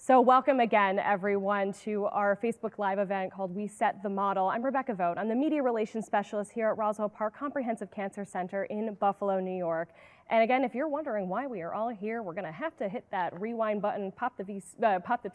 So welcome again, everyone, to our Facebook Live event called We Set the Model. I'm Rebecca Vogt. I'm the Media Relations Specialist here at Roswell Park Comprehensive Cancer Center in Buffalo, New York. And again, if you're wondering why we are all here, we're going to have to hit that rewind button, pop the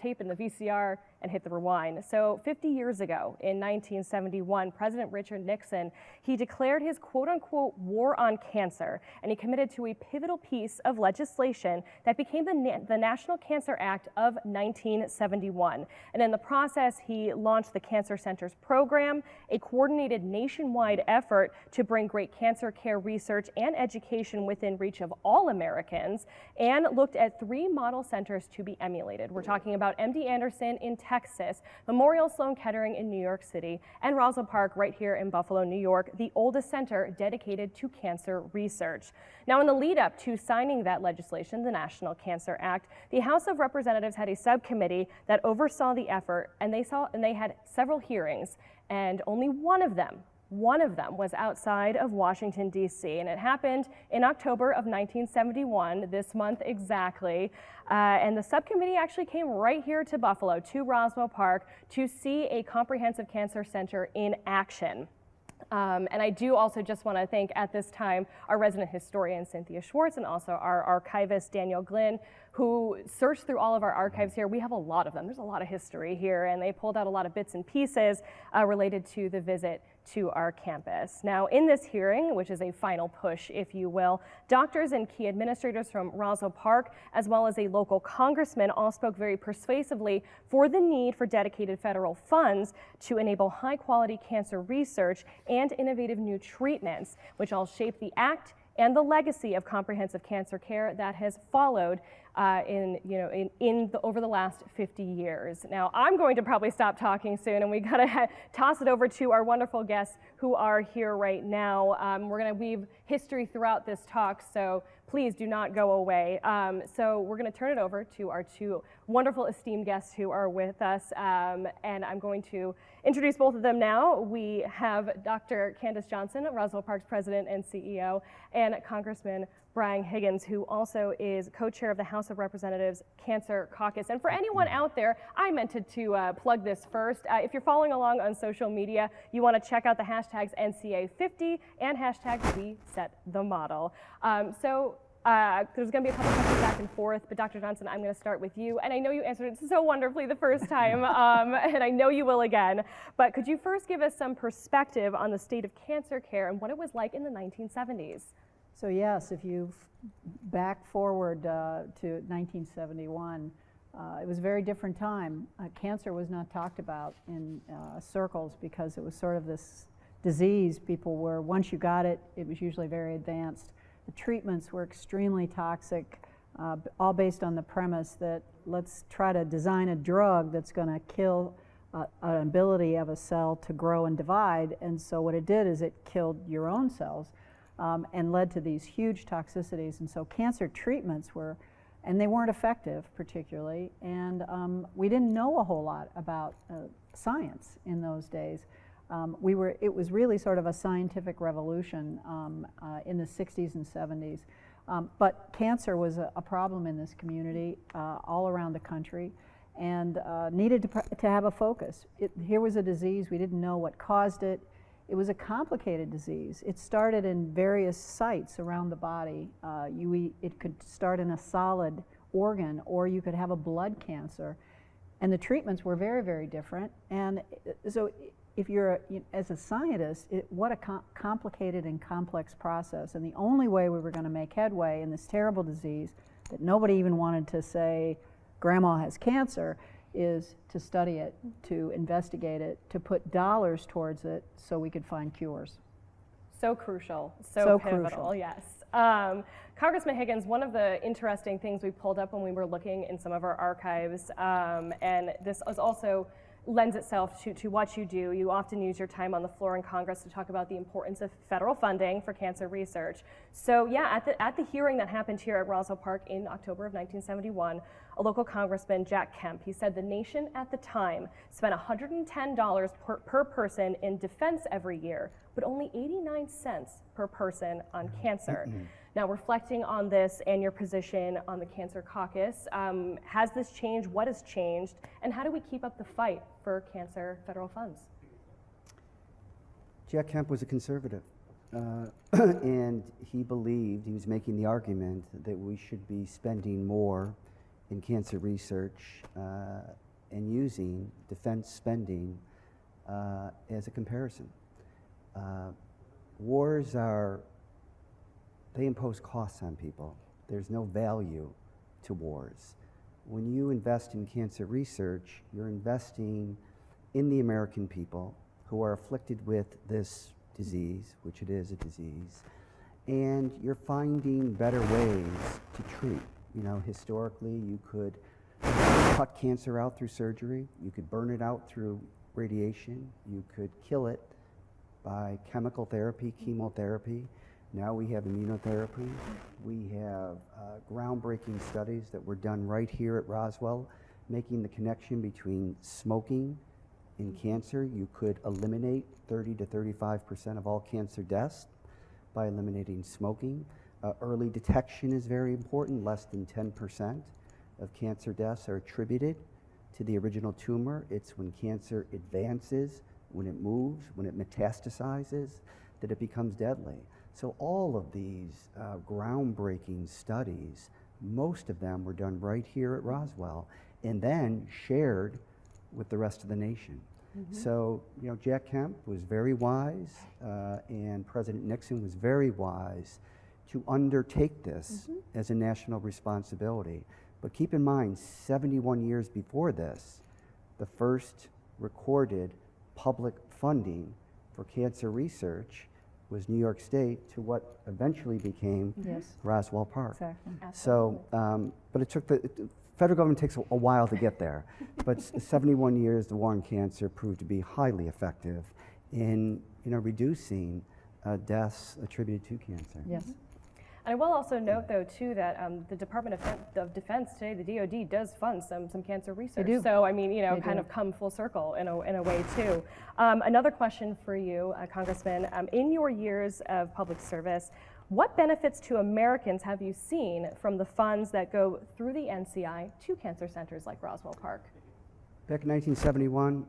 tape in the VCR, and hit the rewind. So 50 years ago, in 1971, President Richard Nixon, he declared his quote-unquote war on cancer, and he committed to a pivotal piece of legislation that became the National Cancer Act of 1971. And in the process, he launched the Cancer Centers program, a coordinated nationwide effort to bring great cancer care research and education within reach of all Americans, and looked at 3 model centers to be emulated. We're talking about MD Anderson in Texas, Memorial Sloan Kettering in New York City, and Roswell Park right here in Buffalo, New York, the oldest center dedicated to cancer research. Now, in the lead up to signing that legislation, the National Cancer Act, the House of Representatives had a subcommittee that oversaw the effort, and they had several hearings, and only one of them was outside of Washington, D.C., and it happened in October of 1971, this month exactly. And the subcommittee actually came right here to Buffalo, to Roswell Park, to see a comprehensive cancer center in action. And I do also just want to thank at this time our resident historian Cynthia Schwartz and also our archivist Daniel Glynn, who searched through all of our archives here. We have a lot of them. There's a lot of history here, and they pulled out a lot of bits and pieces related to the visit to our campus. Now, in this hearing, which is a final push, if you will, doctors and key administrators from Roswell Park, as well as a local congressman, all spoke very persuasively for the need for dedicated federal funds to enable high-quality cancer research and innovative new treatments, which all shape the act and the legacy of comprehensive cancer care that has followed over the last 50 years. Now, I'm going to probably stop talking soon, and we gotta toss it over to our wonderful guests who are here right now. We're gonna weave history throughout this talk, so please do not go away. So we're gonna turn it over to our 2 wonderful esteemed guests who are with us, and I'm going to introduce both of them now. We have Dr. Candice Johnson, Roswell Park's president and CEO, and Congressman Brian Higgins, who also is co-chair of the House of Representatives Cancer Caucus. And for anyone out there, I meant to plug this first. If you're following along on social media, you want to check out the hashtags NCA50 and hashtag WeSetTheModel. There's going to be a couple questions back and forth, but Dr. Johnson, I'm going to start with you. And I know you answered it so wonderfully the first time, and I know you will again. But could you first give us some perspective on the state of cancer care and what it was like in the 1970s? So yes, if you back forward to 1971, it was a very different time. Cancer was not talked about in circles because it was sort of this disease. People were, once you got it, it was usually very advanced. The treatments were extremely toxic, all based on the premise that let's try to design a drug that's going to kill an ability of a cell to grow and divide. And so what it did is it killed your own cells. And led to these huge toxicities. And so cancer treatments and they weren't effective particularly, and we didn't know a whole lot about science in those days. It was really sort of a scientific revolution in the 60s and 70s. But cancer was a problem in this community all around the country, and needed to have a focus. Here was a disease, we didn't know what caused it. It was a complicated disease. It started in various sites around the body. It could start in a solid organ, or you could have a blood cancer. And the treatments were very, very different. And so if as a scientist, what a complicated and complex process. And the only way we were going to make headway in this terrible disease that nobody even wanted to say, Grandma has cancer, is to study it, to investigate it, to put dollars towards it so we could find cures. So crucial, so pivotal, crucial. Yes. Congressman Higgins, one of the interesting things we pulled up when we were looking in some of our archives, and this is also lends itself to what you do. You often use your time on the floor in Congress to talk about the importance of federal funding for cancer research. So yeah, at the hearing that happened here at Roswell Park in October of 1971, a local congressman, Jack Kemp, he said the nation at the time spent $110 per person in defense every year, but only 89 cents per person on cancer. Now, reflecting on this and your position on the Cancer Caucus, has this changed? What has changed? And how do we keep up the fight for cancer federal funds? Jack Kemp was a conservative, and he was making the argument that we should be spending more in cancer research and using defense spending as a comparison. Wars they impose costs on people. There's no value to wars. When you invest in cancer research, you're investing in the American people who are afflicted with this disease, which it is a disease, and you're finding better ways to treat. You know, historically, you could cut cancer out through surgery, you could burn it out through radiation, you could kill it by chemical therapy, chemotherapy. Now we have immunotherapy. We have groundbreaking studies that were done right here at Roswell, making the connection between smoking and cancer. You could eliminate 30 to 35% of all cancer deaths by eliminating smoking. Early detection is very important. Less than 10% of cancer deaths are attributed to the original tumor. It's when cancer advances, when it moves, when it metastasizes, that it becomes deadly. So all of these groundbreaking studies, most of them were done right here at Roswell and then shared with the rest of the nation. Mm-hmm. So, you know, Jack Kemp was very wise and President Nixon was very wise to undertake this as a national responsibility. But keep in mind, 71 years before this, the first recorded public funding for cancer research was New York State to what eventually became Roswell Park. Exactly. So, but it took the federal government takes a while to get there. But 71 years, the war on cancer proved to be highly effective in reducing deaths attributed to cancer. Yes. And I will also note, though, too, that the Department of Defense today, the DoD, does fund some cancer research. They do. So, I mean, They kind do. of come full circle in a way, too. Another question for you, Congressman. In your years of public service, what benefits to Americans have you seen from the funds that go through the NCI to cancer centers like Roswell Park? Back in 1971,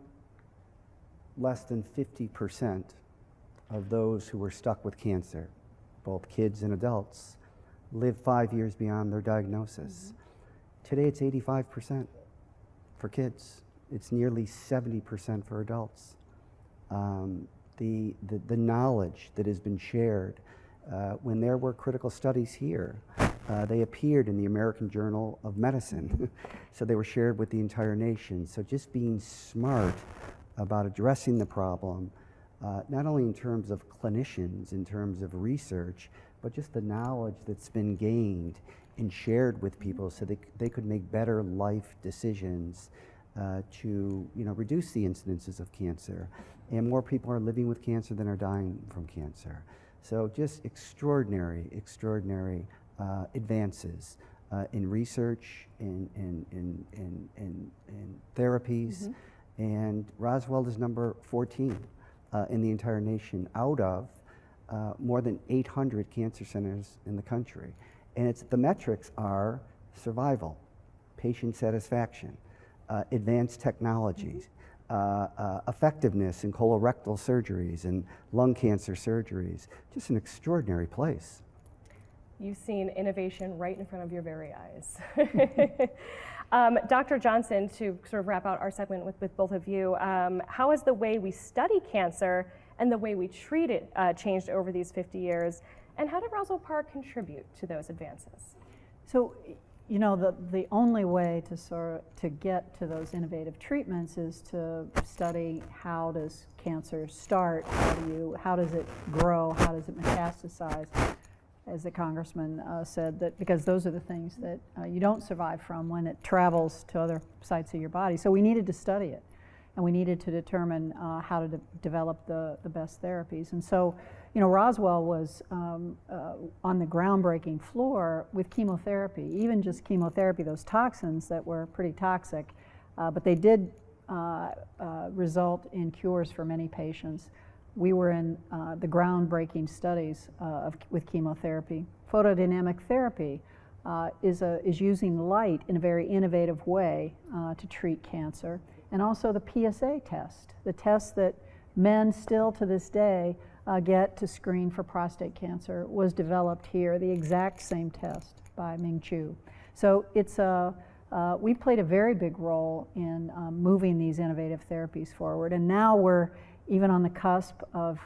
less than 50% of those who were stuck with cancer, both kids and adults, lived 5 years beyond their diagnosis. Today it's 85% for kids. It's nearly 70% for adults. The knowledge that has been shared, when there were critical studies here, they appeared in the American Journal of Medicine. So they were shared with the entire nation. So just being smart about addressing the problem, not only in terms of clinicians, in terms of research, but just the knowledge that's been gained and shared with people so they could make better life decisions to reduce the incidences of cancer. And more people are living with cancer than are dying from cancer. So just extraordinary advances in research, in therapies. And Roswell is number 14 in the entire nation out of more than 800 cancer centers in the country. And the metrics are survival, patient satisfaction, advanced technologies, effectiveness in colorectal surgeries and lung cancer surgeries. Just an extraordinary place. You've seen innovation right in front of your very eyes. Dr. Johnson, to sort of wrap out our segment with both of you, how has the way we study cancer and the way we treat it changed over these 50 years? And how did Roswell Park contribute to those advances? So, the only way to get to those innovative treatments is to study how does cancer start, how does it grow, how does it metastasize, as the congressman said, that because those are the things that you don't survive from when it travels to other sites of your body. So we needed to study it, and we needed to determine how to develop the best therapies. And so, Roswell was on the groundbreaking floor with chemotherapy, even just chemotherapy, those toxins that were pretty toxic, but they did result in cures for many patients. We were in the groundbreaking studies with chemotherapy. photodynamic therapy is using light in a very innovative way to treat cancer. And also the PSA test, the test that men still to this day get to screen for prostate cancer, was developed here, the exact same test by Ming Chu. So it's we've played a very big role in moving these innovative therapies forward, and now we're even on the cusp of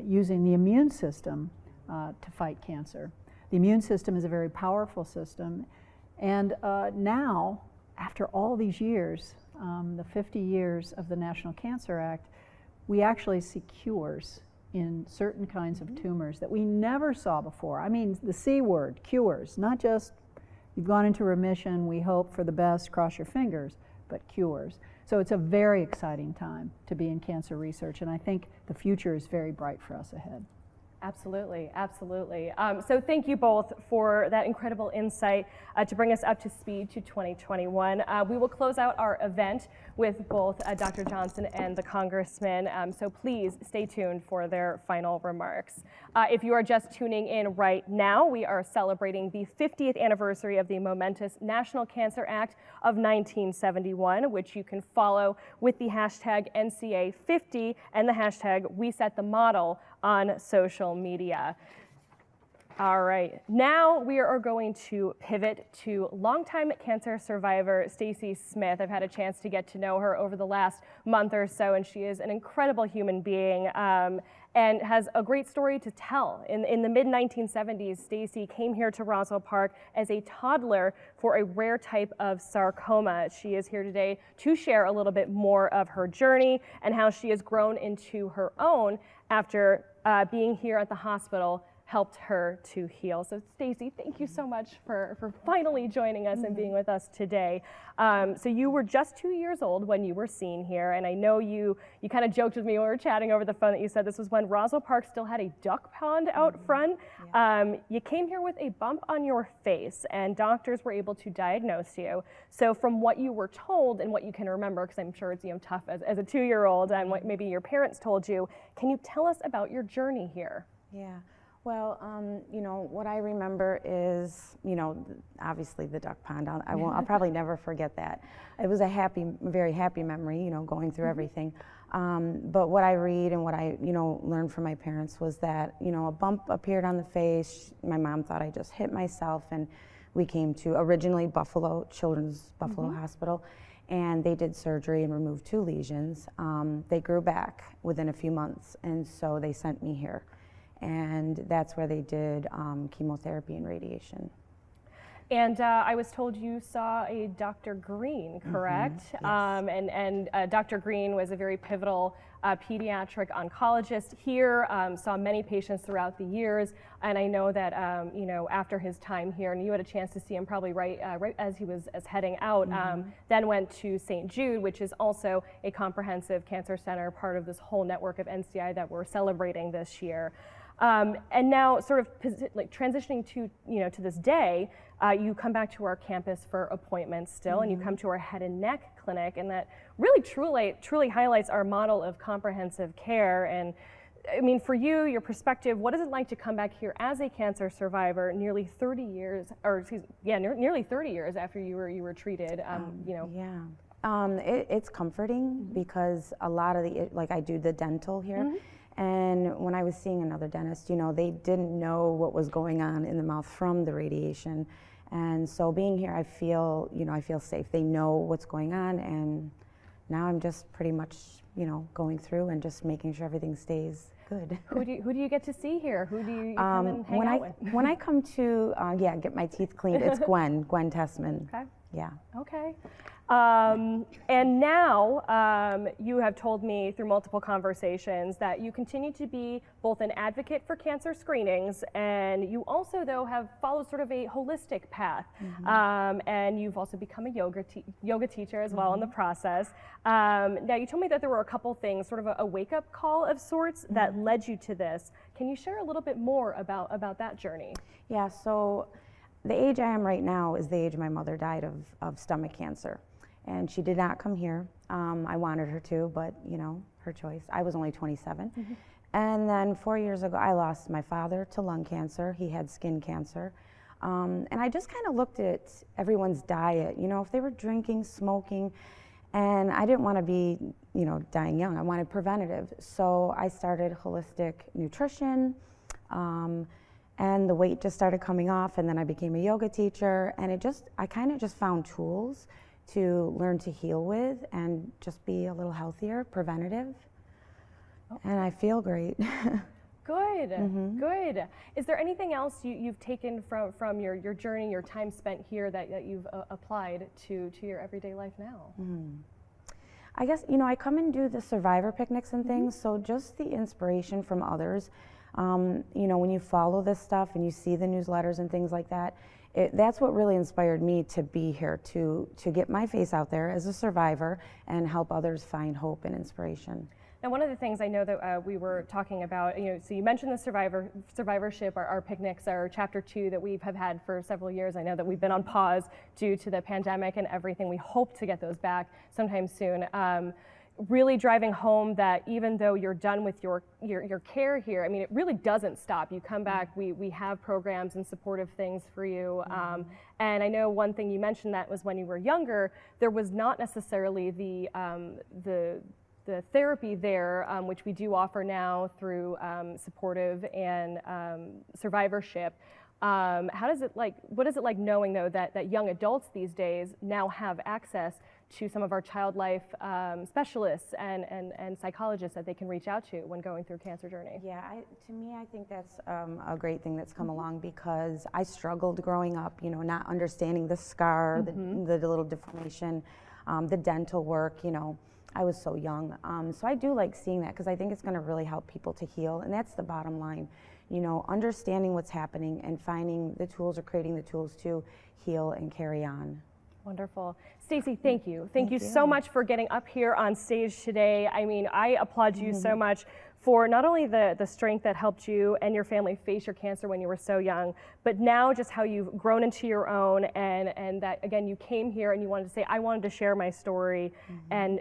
using the immune system to fight cancer. The immune system is a very powerful system, and now, after all these years, the 50 years of the National Cancer Act, we actually see cures in certain kinds of tumors that we never saw before. I mean, the C word, cures, not just you've gone into remission, we hope for the best, cross your fingers, but cures. So it's a very exciting time to be in cancer research, and I think the future is very bright for us ahead. Absolutely, absolutely. So thank you both for that incredible insight to bring us up to speed to 2021. We will close out our event with both Dr. Johnson and the Congressman, so please stay tuned for their final remarks. If you are just tuning in right now, we are celebrating the 50th anniversary of the momentous National Cancer Act of 1971, which you can follow with the hashtag NCA50 and the hashtag WeSetTheModel on social media. All right, now we are going to pivot to longtime cancer survivor Stacy Smith. I've had a chance to get to know her over the last month or so, and she is an incredible human being and has a great story to tell. In the mid-1970s, Stacy came here to Roswell Park as a toddler for a rare type of sarcoma. She is here today to share a little bit more of her journey and how she has grown into her own after being here at the hospital helped her to heal. So Stacy, thank you so much for finally joining us and being with us today. So you were just 2 years old when you were seen here, and I know you kind of joked with me when we were chatting over the phone that you said this was when Roswell Park still had a duck pond out front. Yeah. You came here with a bump on your face, and doctors were able to diagnose you. So from what you were told and what you can remember, because I'm sure it's tough as a 2-year-old and what maybe your parents told you, can you tell us about your journey here? Yeah. Well, what I remember is, obviously the duck pond. I'll probably never forget that. It was a very happy memory, going through everything. But what I read and what I, learned from my parents was that, a bump appeared on the face. My mom thought I just hit myself, and we came to originally Children's Buffalo Hospital, and they did surgery and removed 2 lesions. They grew back within a few months, and so they sent me here. And that's where they did chemotherapy and radiation. And I was told you saw a Dr. Green, correct? Yes. And Dr. Green was a very pivotal pediatric oncologist here, saw many patients throughout the years, and I know that after his time here, and you had a chance to see him probably right as he was heading out, then went to St. Jude, which is also a comprehensive cancer center, part of this whole network of NCI that we're celebrating this year. And now, sort of transitioning to to this day, you come back to our campus for appointments still, and you come to our head and neck clinic, and that really truly highlights our model of comprehensive care. And I mean, for you, your perspective, what is it like to come back here as a cancer survivor nearly 30 years, nearly 30 years after you were treated? It's comforting because a lot of I do the dental here. And when I was seeing another dentist, they didn't know what was going on in the mouth from the radiation. And so being here, I feel safe. They know what's going on, and now I'm just pretty much, going through and just making sure everything stays good. Who do you get to see here? Who do you come and hang out with? When I come to, get my teeth cleaned, it's Gwen Tessman. Okay. Yeah. Okay. And now you have told me through multiple conversations that you continue to be both an advocate for cancer screenings, and you also, though, have followed sort of a holistic path. And you've also become a yoga teacher as well in the process. Now, you told me that there were a couple things, sort of a wake-up call of sorts that led you to this. Can you share a little bit more about that journey? Yeah, so the age I am right now is the age my mother died of stomach cancer. And she did not come here. I wanted her to, but her choice. I was only 27. And then 4 years ago, I lost my father to lung cancer. He had skin cancer. And I just kind of looked at everyone's diet, you know, if they were drinking, smoking, and I didn't want to be, you know, dying young. I wanted preventative. So I started holistic nutrition, and the weight just started coming off, and then I became a yoga teacher, and I kind of just found tools to learn to heal with and just be a little healthier, preventative. And I feel great. Good, good. Is there anything else you've taken from your journey, your time spent here that you've applied to your everyday life now? I guess, you know, I come and do the survivor picnics and things, so just the inspiration from others. You know, when you follow this stuff and you see the newsletters and things like that, that's what really inspired me to be here, to get my face out there as a survivor and help others find hope and inspiration. Now, one of the things I know that we were talking about, you know, so you mentioned the survivorship, our picnics, our chapter 2 that we have had for several years. I know that we've been on pause due to the pandemic and everything. We hope to get those back sometime soon. Really driving home that even though you're done with your care here, I mean, it really doesn't stop. You come back, we have programs and supportive things for you. And I know one thing you mentioned that was when you were younger, there was not necessarily the therapy there, which we do offer now through supportive and survivorship. What is it like knowing though that young adults these days now have access to some of our child life specialists and psychologists that they can reach out to when going through a cancer journey? Yeah, to me, I think that's a great thing that's come along, because I struggled growing up, you know, not understanding the scar, the little deformation, the dental work, you know. I was so young. So I do like seeing that, because I think it's going to really help people to heal, and that's the bottom line. You know, understanding what's happening and finding the tools or creating the tools to heal and carry on. Wonderful. Stacy, thank you. Thank you so much for getting up here on stage today. I mean, I applaud you so much for not only the strength that helped you and your family face your cancer when you were so young, but now just how you've grown into your own, and that, again, you came here and you wanted to say, I wanted to share my story and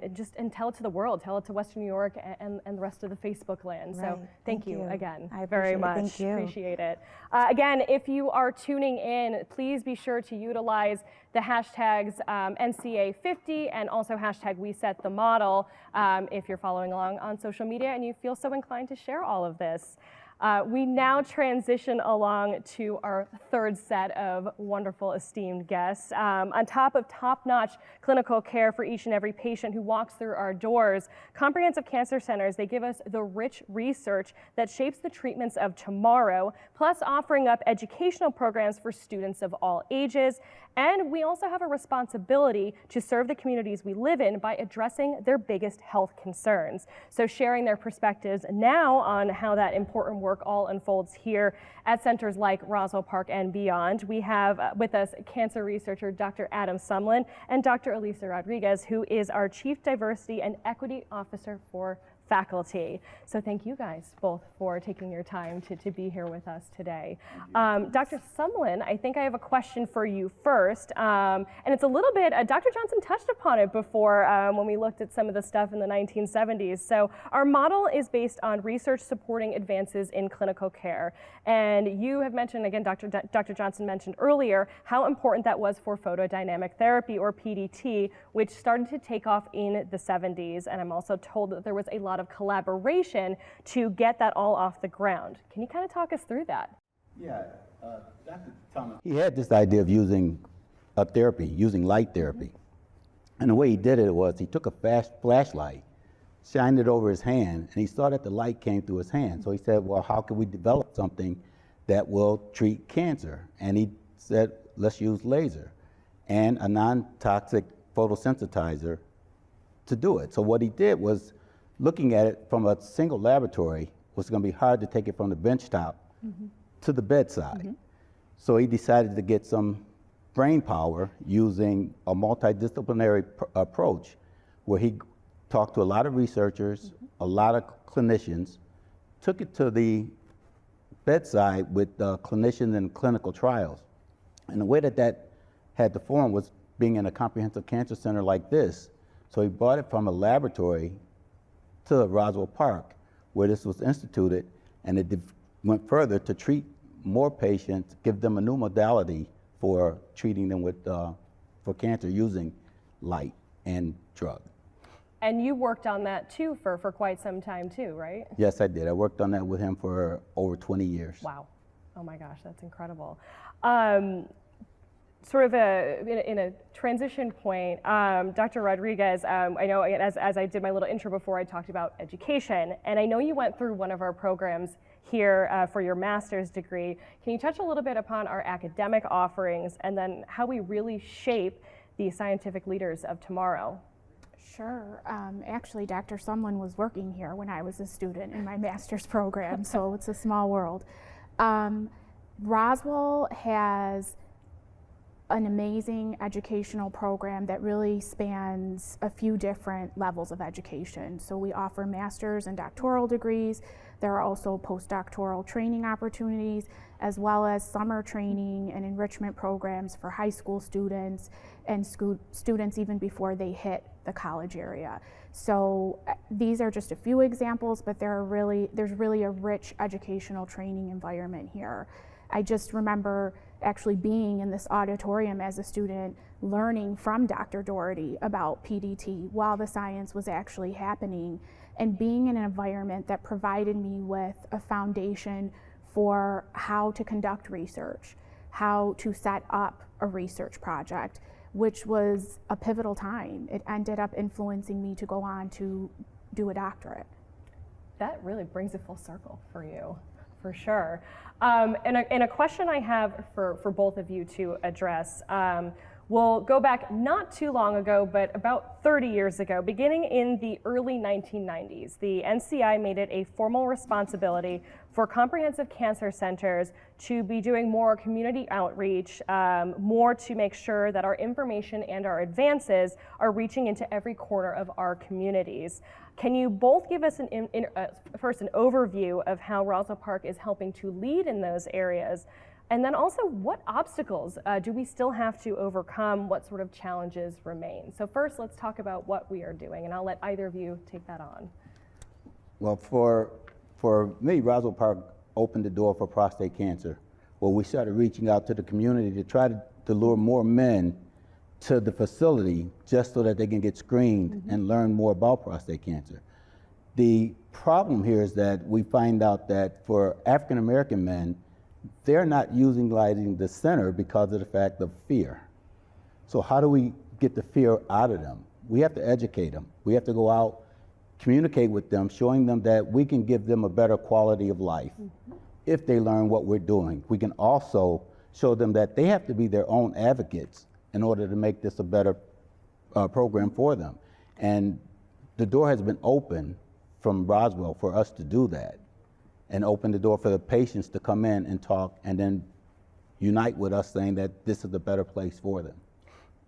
tell it to the world, tell it to Western New York and the rest of the Facebook land. Right. So thank you again very much. Thank you. Appreciate it. Again, if you are tuning in, please be sure to utilize the hashtags NCA50 and also hashtag WeSetTheModel if you're following along on social media and you feel so inclined to share all of this. We now transition along to our third set of wonderful, esteemed guests. On top of top-notch clinical care for each and every patient who walks through our doors, comprehensive cancer centers, they give us the rich research that shapes the treatments of tomorrow, plus offering up educational programs for students of all ages. And we also have a responsibility to serve the communities we live in by addressing their biggest health concerns. So sharing their perspectives now on how that important work all unfolds here at centers like Roswell Park and beyond. We have with us cancer researcher Dr. Adam Sumlin and Dr. Elisa Rodriguez, who is our Chief Diversity and Equity Officer for faculty. So thank you guys both for taking your time to be here with us today. Dr. Sumlin, I think I have a question for you first. And it's a little bit, Dr. Johnson touched upon it before when we looked at some of the stuff in the 1970s. So our model is based on research supporting advances in clinical care. And you have mentioned, again, Dr. Johnson mentioned earlier, how important that was for photodynamic therapy, or PDT, which started to take off in the 70s. And I'm also told that there was a lot of collaboration to get that all off the ground. Can you kind of talk us through that? Yeah, Dr. Thomas, he had this idea of using a therapy, using light therapy. And the way he did it was he took a fast flashlight, shined it over his hand, and he saw that the light came through his hand. So he said, well, how can we develop something that will treat cancer? And he said, let's use laser and a non-toxic photosensitizer to do it. So what he did was, looking at it from a single laboratory, was going to be hard to take it from the benchtop to the bedside. So he decided to get some brain power using a multidisciplinary approach, where he talked to a lot of researchers, a lot of clinicians, took it to the bedside with clinicians in clinical trials. And the way that had to form was being in a comprehensive cancer center like this. So he brought it from a laboratory to Roswell Park, where this was instituted, and it went further to treat more patients, give them a new modality for treating them with for cancer using light and drug. And you worked on that too for quite some time too, right? Yes, I did. I worked on that with him for over 20 years. Wow. Oh my gosh, that's incredible. Sort of in a transition point, Dr. Rodriguez, I know as I did my little intro before, I talked about education, and I know you went through one of our programs here for your master's degree. Can you touch a little bit upon our academic offerings and then how we really shape the scientific leaders of tomorrow? Sure. Actually, Dr. Sumlin was working here when I was a student in my master's program, so it's a small world. Roswell has an amazing educational program that really spans a few different levels of education. So we offer master's and doctoral degrees. There are also postdoctoral training opportunities, as well as summer training and enrichment programs for high school students and students even before they hit the college area. So these are just a few examples, but there's really a rich educational training environment here. I just remember actually being in this auditorium as a student, learning from Dr. Doherty about PDT while the science was actually happening, and being in an environment that provided me with a foundation for how to conduct research, how to set up a research project, which was a pivotal time. It ended up influencing me to go on to do a doctorate. That really brings it full circle for you, for sure. And a question I have for both of you to address. We'll go back not too long ago, but about 30 years ago, beginning in the early 1990s, the NCI made it a formal responsibility for comprehensive cancer centers to be doing more community outreach, more to make sure that our information and our advances are reaching into every corner of our communities. Can you both give us first an overview of how Roswell Park is helping to lead in those areas? And then also, what obstacles do we still have to overcome? What sort of challenges remain? So first, let's talk about what we are doing, and I'll let either of you take that on. Well, for me, Roswell Park opened the door for prostate cancer, where we started reaching out to the community to try to lure more men to the facility just so that they can get screened and learn more about prostate cancer. The problem here is that we find out that for African American men, they're not utilizing the center because of the fact of fear. So how do we get the fear out of them? We have to educate them. We have to go out, communicate with them, showing them that we can give them a better quality of life if they learn what we're doing. We can also show them that they have to be their own advocates in order to make this a better program for them. And the door has been open from Roswell for us to do that, and open the door for the patients to come in and talk and then unite with us saying that this is a better place for them.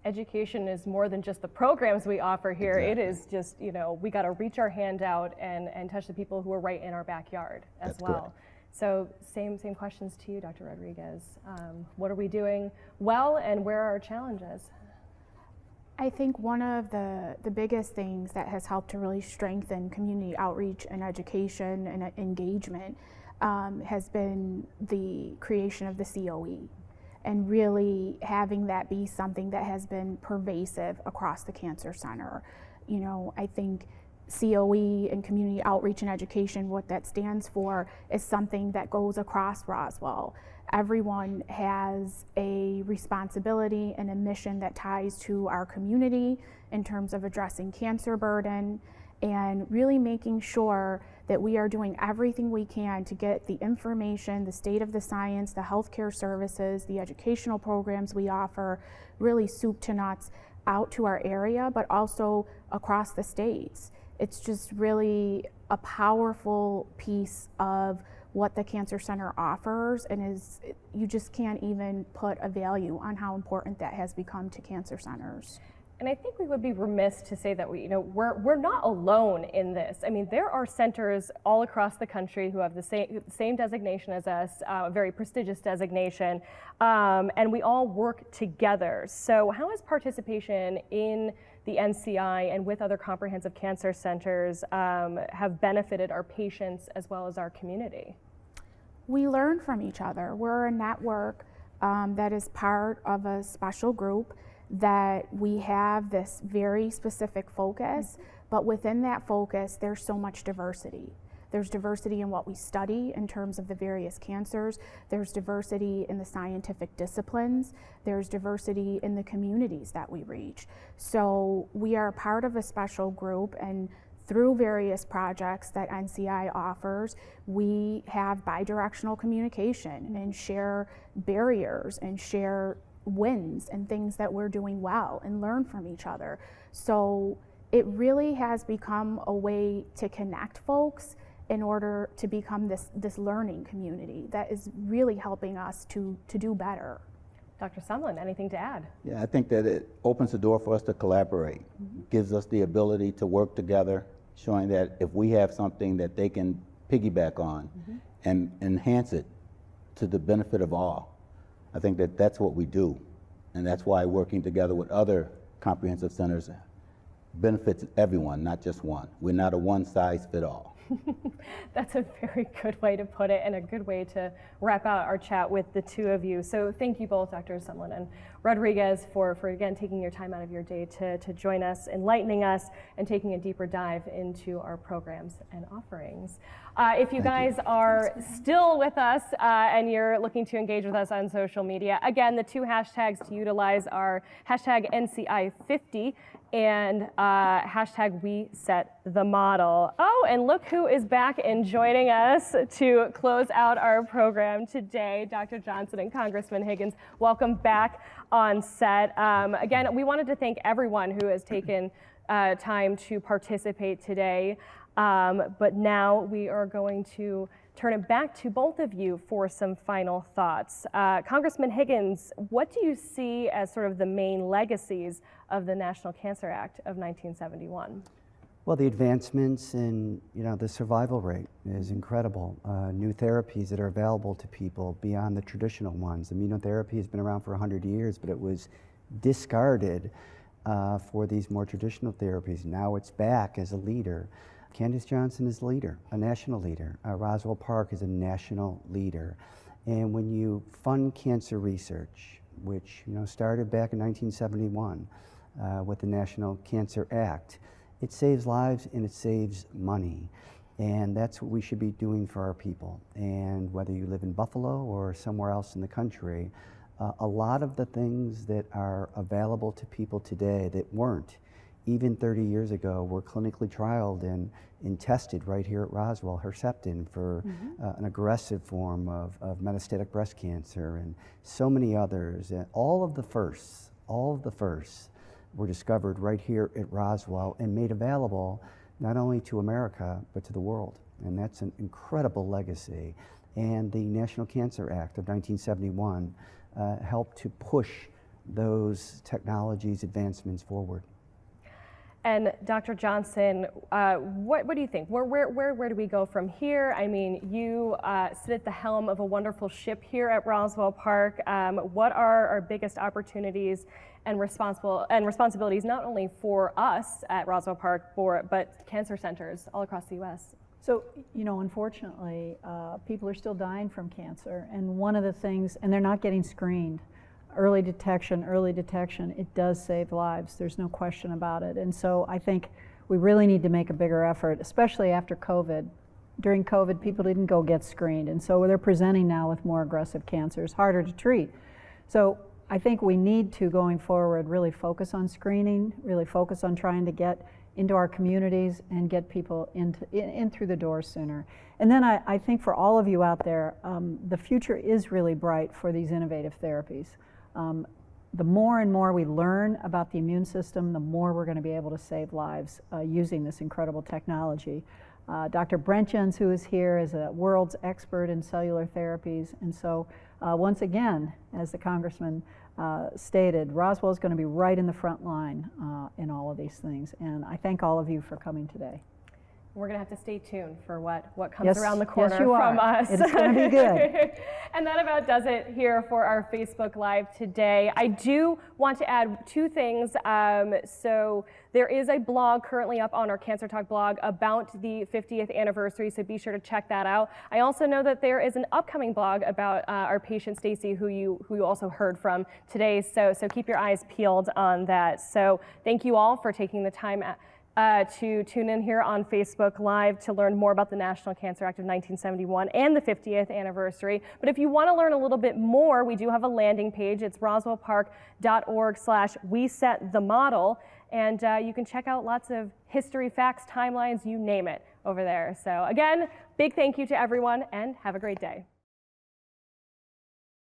Education is more than just the programs we offer here. Exactly. It is just, we got to reach our hand out and touch the people who are right in our backyard as That's well. correct. So same questions to you, Dr. Rodriguez. What are we doing well, and where are our challenges? I think one of the biggest things that has helped to really strengthen community outreach and education and engagement has been the creation of the COE, and really having that be something that has been pervasive across the Cancer Center. I think COE and community outreach and education, what that stands for is something that goes across Roswell. Everyone has a responsibility and a mission that ties to our community in terms of addressing cancer burden and really making sure that we are doing everything we can to get the information, the state of the science, the healthcare services, the educational programs we offer, really soup to nuts out to our area, but also across the states. It's just really a powerful piece of what the Cancer Center offers, and you just can't even put a value on how important that has become to cancer centers. And I think we would be remiss to say that we're not alone in this. I mean, there are centers all across the country who have the same designation as us, a very prestigious designation, and we all work together. So how has participation in the NCI and with other comprehensive cancer centers have benefited our patients as well as our community? We learn from each other. We're a network that is part of a special group, that we have this very specific focus, but within that focus, there's so much diversity. There's diversity in what we study in terms of the various cancers. There's diversity in the scientific disciplines. There's diversity in the communities that we reach. So we are part of a special group, and through various projects that NCI offers, we have bidirectional communication and share barriers and share wins and things that we're doing well and learn from each other. So it really has become a way to connect folks in order to become this learning community that is really helping us to do better. Dr. Sumlin, anything to add? Yeah, I think that it opens the door for us to collaborate, gives us the ability to work together, showing that if we have something that they can piggyback on and enhance it to the benefit of all. I think that that's what we do, and that's why working together with other comprehensive centers benefits everyone, not just one. We're not a one-size-fits-all. That's a very good way to put it, and a good way to wrap out our chat with the two of you. So thank you both, Dr. Sumlin and Rodriguez, for again taking your time out of your day to join us, enlightening us, and taking a deeper dive into our programs and offerings. If you guys are still with us and you're looking to engage with us on social media, again, the two hashtags to utilize are hashtag NCI50 and hashtag WeSetTheModel. Oh, and look who is back and joining us to close out our program today, Dr. Johnson and Congressman Higgins. Welcome back on set. Again, we wanted to thank everyone who has taken time to participate today, but now we are going to turn it back to both of you for some final thoughts. Congressman Higgins, what do you see as sort of the main legacies of the National Cancer Act of 1971? Well, the advancements in the survival rate is incredible. New therapies that are available to people beyond the traditional ones. Immunotherapy has been around for 100 years, but it was discarded for these more traditional therapies. Now it's back as a leader. Candice Johnson is a leader, a national leader. Roswell Park is a national leader. And when you fund cancer research, which started back in 1971 with the National Cancer Act, it saves lives and it saves money. And that's what we should be doing for our people. And whether you live in Buffalo or somewhere else in the country, a lot of the things that are available to people today that weren't even 30 years ago were clinically trialed and tested right here at Roswell. Herceptin for an aggressive form of metastatic breast cancer, and so many others. And all of the firsts were discovered right here at Roswell and made available not only to America, but to the world. And that's an incredible legacy. And the National Cancer Act of 1971 helped to push those technologies advancements forward. And Dr. Johnson, what do you think? Where do we go from here? I mean, you sit at the helm of a wonderful ship here at Roswell Park. What are our biggest opportunities and responsibilities, not only for us at Roswell Park, but cancer centers all across the U.S.? So, unfortunately, people are still dying from cancer, and one of the things, and they're not getting screened. Early detection, it does save lives. There's no question about it. And so I think we really need to make a bigger effort, especially after COVID. During COVID, people didn't go get screened, and so they're presenting now with more aggressive cancers, harder to treat. So I think we need to, going forward, really focus on screening, really focus on trying to get into our communities and get people in through the doors sooner. And then I think for all of you out there, the future is really bright for these innovative therapies. The more and more we learn about the immune system, the more we're going to be able to save lives using this incredible technology. Dr. Brentjens, who is here, is a world's expert in cellular therapies. And so once again, as the Congressman stated, Roswell is going to be right in the front line in all of these things. And I thank all of you for coming today. We're going to have to stay tuned for what comes Yes, around the corner yes, you from are. us. It's going to be good. And that about does it here for our Facebook Live today. I do want to add two things. So there is a blog currently up on our Cancer Talk blog about the 50th anniversary, so be sure to check that out. I also know that there is an upcoming blog about our patient Stacy, who you also heard from today. So keep your eyes peeled on that. So thank you all for taking the time to tune in here on Facebook Live to learn more about the National Cancer Act of 1971 and the 50th anniversary. But if you want to learn a little bit more, we do have a landing page. It's roswellpark.org/we-set-the-model, and you can check out lots of history, facts, timelines, you name it over there. So again, big thank you to everyone, and have a great day.